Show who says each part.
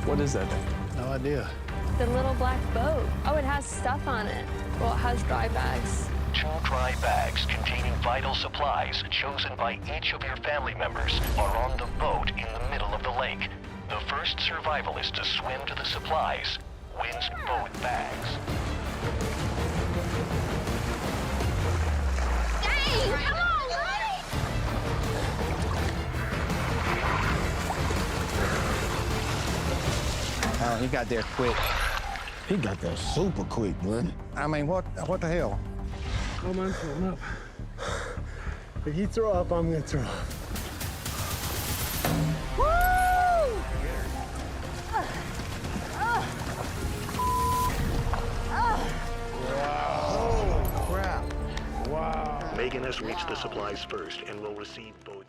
Speaker 1: What is that thing?
Speaker 2: No idea.
Speaker 3: The little black boat. Oh, it has stuff on it. Well, it has dry bags.
Speaker 4: 2 dry bags containing vital supplies chosen by each of your family members are on the boat in the middle of the lake. The first survivalist to swim to the supplies wins both bags.
Speaker 3: Dang! Come on, buddy!
Speaker 5: Oh, he got there quick.
Speaker 2: He got there super quick, man.
Speaker 5: I mean, what the hell?
Speaker 2: Come on, throw him up. If you throw up, I'm gonna throw up.
Speaker 5: Wow. Crap.
Speaker 2: Wow.
Speaker 4: Megan has reached the supplies first and will receive both